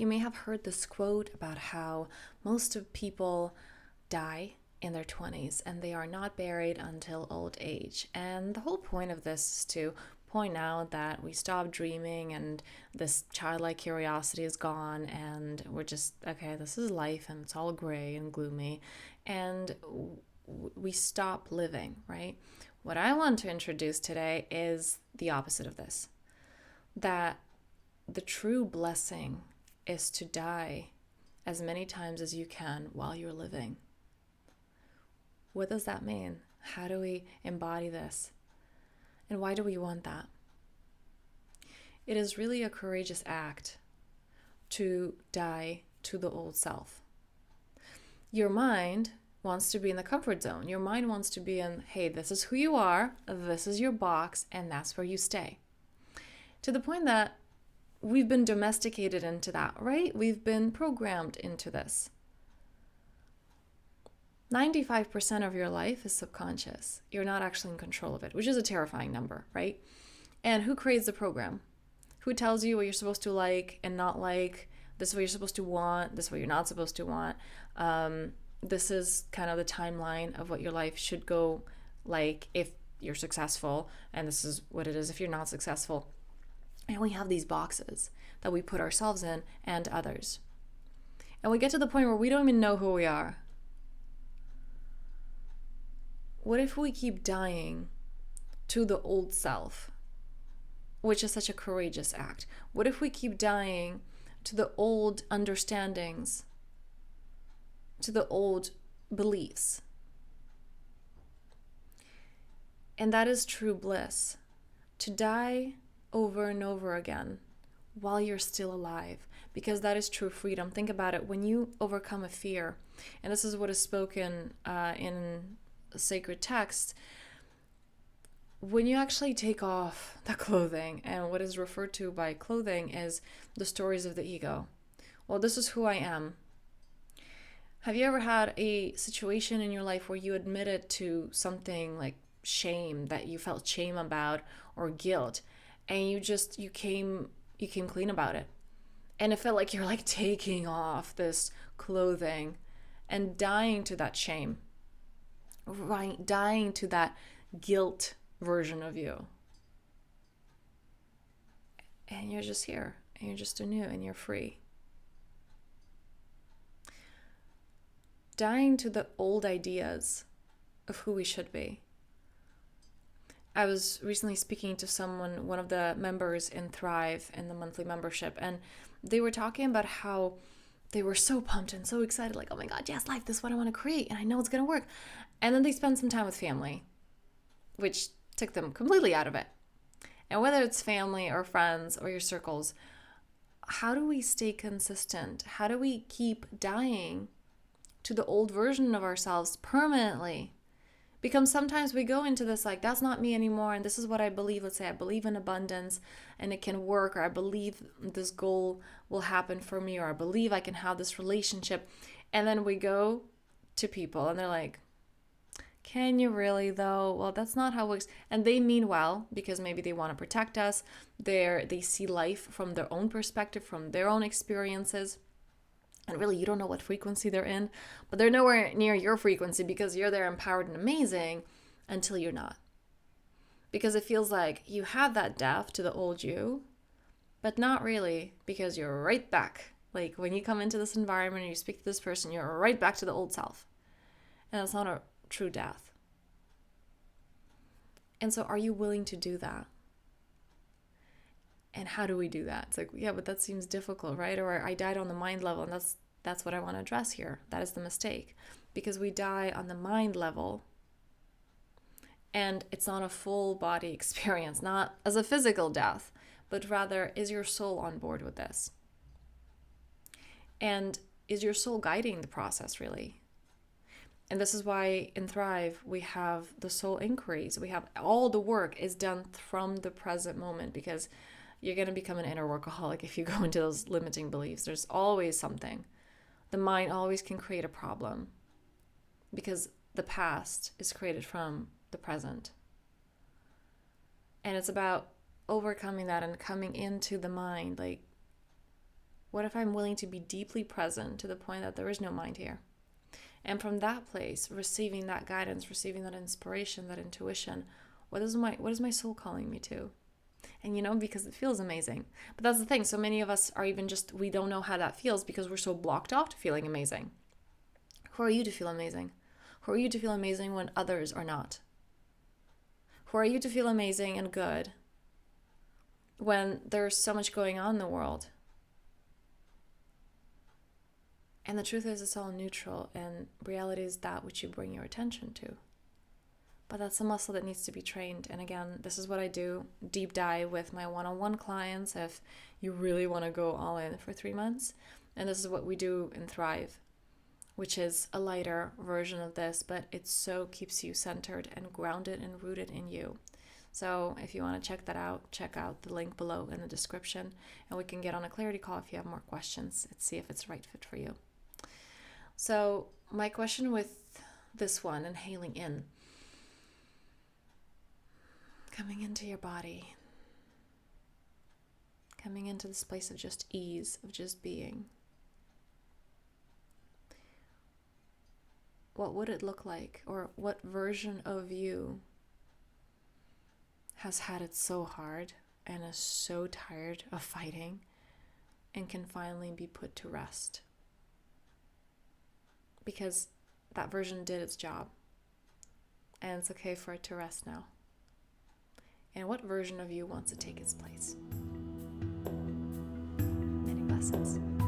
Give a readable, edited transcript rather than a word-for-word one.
You may have heard this quote about how most of people die in their 20s and they are not buried until old age. And the whole point of this is to point out that we stop dreaming and this childlike curiosity is gone and we're just, okay, this is life and it's all gray and gloomy. And we stop living, right? What I want to introduce today is the opposite of this. That the true blessing is to die as many times as you can while you're living. What does that mean? How do we embody this? And why do we want that? It is really a courageous act to die to the old self. Your mind wants to be in the comfort zone. Your mind wants to be in, hey, this is who you are, this is your box, and that's where you stay. To the point that we've been domesticated into that, right? We've been programmed into this. 95% of your life is subconscious. You're not actually in control of it, which is a terrifying number, right? And who creates the program? Who tells you what you're supposed to like and not like? This is what you're supposed to want. This is what you're not supposed to want. This is kind of the timeline of what your life should go like if you're successful. And this is what it is if you're not successful. And we have these boxes that we put ourselves in and others. And we get to the point where we don't even know who we are. What if we keep dying to the old self, which is such a courageous act? What if we keep dying to the old understandings, to the old beliefs? And that is true bliss. To die over and over again while you're still alive, because that is true freedom. Think about it. When you overcome a fear, and this is what is spoken in sacred text, when you actually take off the clothing, and what is referred to by clothing is the stories of the ego. Well, this is who I am. Have you ever had a situation in your life where you admitted to something like shame, that you felt shame about, or guilt, and you came clean about it, and it felt like you're like taking off this clothing and dying to that shame, right? Dying to that guilt version of you, and you're just here, and you're just anew, and you're free. Dying to the old ideas of who we should be. I was recently speaking to someone, one of the members in Thrive in the monthly membership, and they were talking about how they were so pumped and so excited, like, oh my God, yes, life, this is what I want to create, and I know it's going to work. And then they spend some time with family, which took them completely out of it. And whether it's family or friends or your circles, how do we stay consistent? How do we keep dying to the old version of ourselves permanently? Because sometimes we go into this like, that's not me anymore, and this is what I believe. Let's say I believe in abundance and it can work, or I believe this goal will happen for me, or I believe I can have this relationship. And then we go to people and they're like, can you really though? Well, that's not how it works. And they mean well, because maybe they want to protect us. They see life from their own perspective, from their own experiences. And really, you don't know what frequency they're in, but they're nowhere near your frequency, because you're there empowered and amazing until you're not. Because it feels like you have that death to the old you, but not really, because you're right back. Like when you come into this environment and you speak to this person, you're right back to the old self. And it's not a true death. And so are you willing to do that? And how do we do that? It's like, yeah, but that seems difficult, right? Or I died on the mind level, and that's what I want to address here. That is the mistake, because we die on the mind level, and it's not a full body experience, not as a physical death, but rather, is your soul on board with this? And is your soul guiding the process, really? And this is why in Thrive, we have the soul inquiries. We have all the work is done from the present moment, because you're going to become an inner workaholic if you go into those limiting beliefs. There's always something. The mind always can create a problem, because the past is created from the present. And it's about overcoming that and coming into the mind, like What if I'm willing to be deeply present to the point that there is no mind here? And from that place, receiving that guidance, receiving that inspiration, that intuition, what is my soul calling me to? And because it feels amazing. But that's the thing. So many of us are even we don't know how that feels because we're so blocked off to feeling amazing. Who are you to feel amazing? Who are you to feel amazing when others are not? Who are you to feel amazing and good when there's so much going on in the world? And the truth is, it's all neutral, and reality is that which you bring your attention to. But that's a muscle that needs to be trained. And again, this is what I do, deep dive with my one-on-one clients if you really want to go all in for 3 months. And this is what we do in Thrive, which is a lighter version of this, but it so keeps you centered and grounded and rooted in you. So if you want to check that out, check out the link below in the description, and we can get on a clarity call if you have more questions and see if it's the right fit for you. So my question with this one, inhaling in, coming into your body, coming into this place of just ease, of just being. What would it look like, or what version of you has had it so hard and is so tired of fighting and can finally be put to rest? Because that version did its job, and it's okay for it to rest now. And what version of you wants to take its place? Many blessings.